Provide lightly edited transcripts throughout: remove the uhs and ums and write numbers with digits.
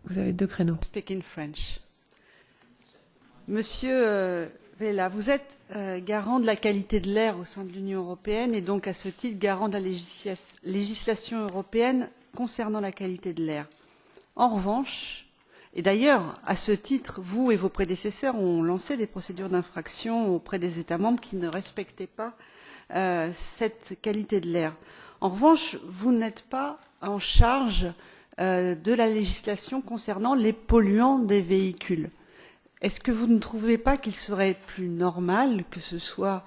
Vous avez 2 créneaux. Speak in French. Monsieur Vella, vous êtes garant de la qualité de l'air au sein de l'Union européenne et donc à ce titre garant de la législation européenne concernant la qualité de l'air. En revanche, et d'ailleurs, à ce titre, vous et vos prédécesseurs ont lancé des procédures d'infraction auprès des États membres qui ne respectaient pas cette qualité de l'air. En revanche, vous n'êtes pas en charge de la législation concernant les polluants des véhicules. Est-ce que vous ne trouvez pas qu'il serait plus normal que ce soit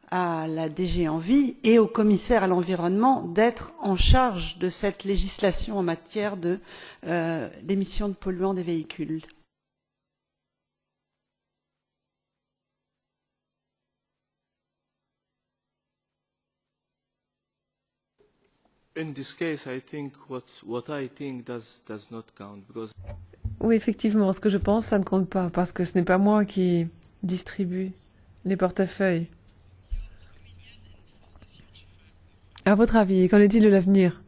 à la DG Envie et au commissaire à l'environnement d'être en charge de cette législation en matière d'émissions de polluants des véhicules? In this case, I think what I think does not count because. Oui, effectivement, ce que je pense, ça ne compte pas, parce que ce n'est pas moi qui distribue les portefeuilles. À votre avis, qu'en est-il de l'avenir?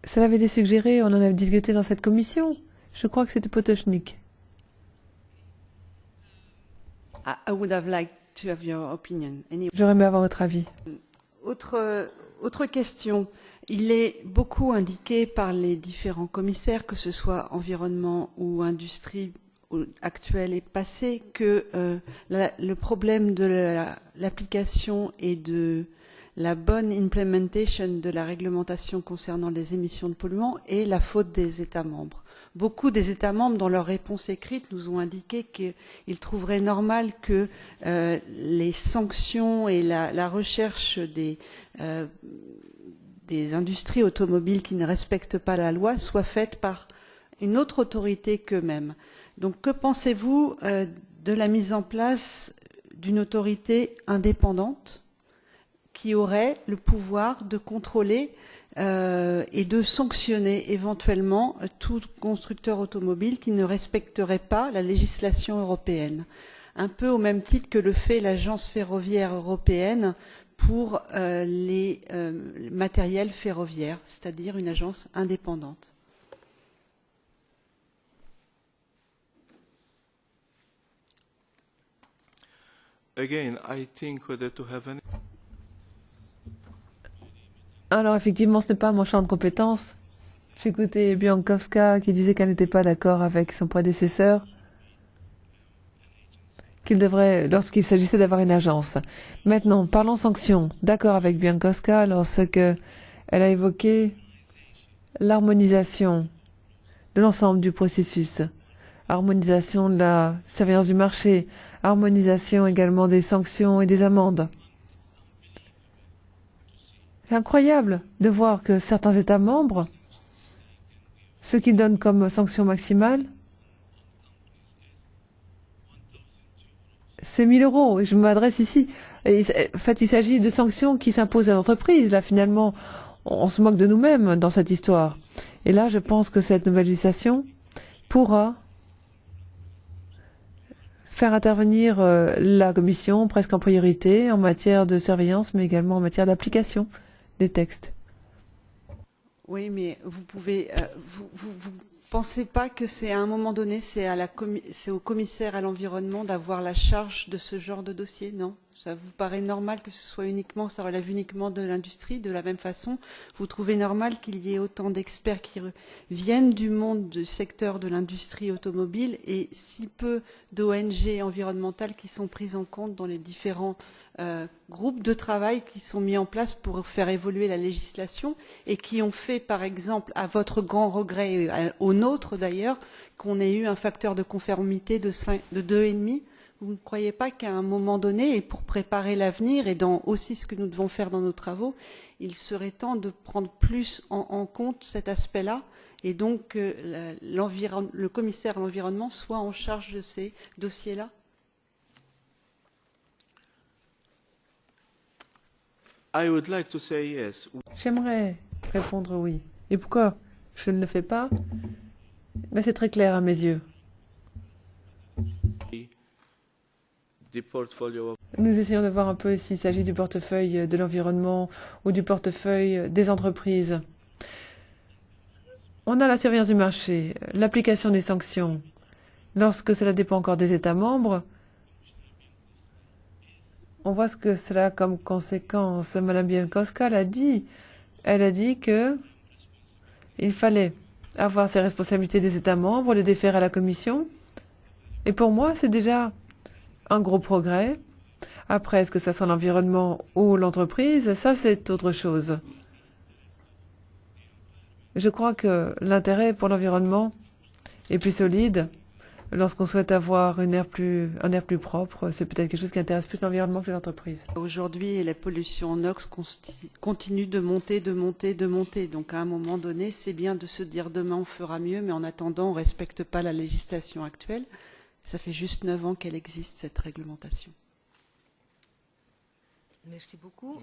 Ça avait été suggéré, on en a discuté dans cette commission. Je crois que c'était Potočnik. I would have liked to have your opinion. Anyway. J'aurais aimé avoir votre avis. Autre question. Il est beaucoup indiqué par les différents commissaires, que ce soit environnement ou industrie actuelle et passée, que le problème de l'application et de la bonne implementation de la réglementation concernant les émissions de polluants est la faute des États membres. Beaucoup des États membres, dans leur réponse écrite, nous ont indiqué qu'ils trouveraient normal que les sanctions et la recherche des industries automobiles qui ne respectent pas la loi soient faites par une autre autorité qu'eux-mêmes. Donc, que pensez-vous de la mise en place d'une autorité indépendante qui aurait le pouvoir de contrôler et de sanctionner éventuellement tout constructeur automobile qui ne respecterait pas la législation européenne, un peu au même titre que le fait l'Agence ferroviaire européenne pour les matériels ferroviaires, c'est-à-dire une agence indépendante. Again, I think whether to have any. Alors effectivement, ce n'est pas mon champ de compétences. J'écoutais Biankowska qui disait qu'elle n'était pas d'accord avec son prédécesseur, qu'il devrait, lorsqu'il s'agissait d'avoir une agence. Maintenant, parlons sanctions. D'accord avec Biankowska lorsque elle a évoqué l'harmonisation de l'ensemble du processus, harmonisation de la surveillance du marché, harmonisation également des sanctions et des amendes. C'est incroyable de voir que certains États membres, ce qu'ils donnent comme sanction maximale, c'est 1 000 €. Et je m'adresse ici. Et, en fait, il s'agit de sanctions qui s'imposent à l'entreprise. Là, finalement, on se moque de nous-mêmes dans cette histoire. Et là, je pense que cette nouvelle législation pourra faire intervenir la Commission presque en priorité en matière de surveillance, mais également en matière d'application des textes. Oui, mais vous pouvez, vous pensez pas que c'est à un moment donné, c'est au commissaire à l'environnement d'avoir la charge de ce genre de dossier, non? Ça vous paraît normal que ce soit uniquement, ça relève uniquement de l'industrie? De la même façon, vous trouvez normal qu'il y ait autant d'experts qui viennent du monde du secteur de l'industrie automobile et si peu d'ONG environnementales qui sont prises en compte dans les différents groupes de travail qui sont mis en place pour faire évoluer la législation et qui ont fait, par exemple, à votre grand regret, et au nôtre d'ailleurs, qu'on ait eu un facteur de conformité de 2,5? Vous ne croyez pas qu'à un moment donné, et pour préparer l'avenir, et dans aussi ce que nous devons faire dans nos travaux, il serait temps de prendre plus en compte cet aspect-là, et donc que le commissaire à l'environnement soit en charge de ces dossiers-là? I would like to say yes. J'aimerais répondre oui. Et pourquoi je ne le fais pas? Mais c'est très clair à mes yeux. The portfolio of Nous essayons de voir un peu s'il s'agit du portefeuille de l'environnement ou du portefeuille des entreprises. On a la surveillance du marché, l'application des sanctions. Lorsque cela dépend encore des États membres, on voit ce que cela a comme conséquence. Mme Bienkowska l'a dit. Elle a dit que il fallait avoir ces responsabilités des États membres, les déférer à la Commission. Et pour moi, c'est déjà un gros progrès. Après, est-ce que ça sera l'environnement ou l'entreprise? Ça, c'est autre chose. Je crois que l'intérêt pour l'environnement est plus solide. Lorsqu'on souhaite avoir un air plus propre, c'est peut-être quelque chose qui intéresse plus l'environnement que les entreprises. Aujourd'hui, les pollutions NOx continuent de monter. Donc à un moment donné, c'est bien de se dire demain on fera mieux, mais en attendant, on ne respecte pas la législation actuelle. Ça fait juste 9 ans qu'elle existe, cette réglementation. Merci beaucoup.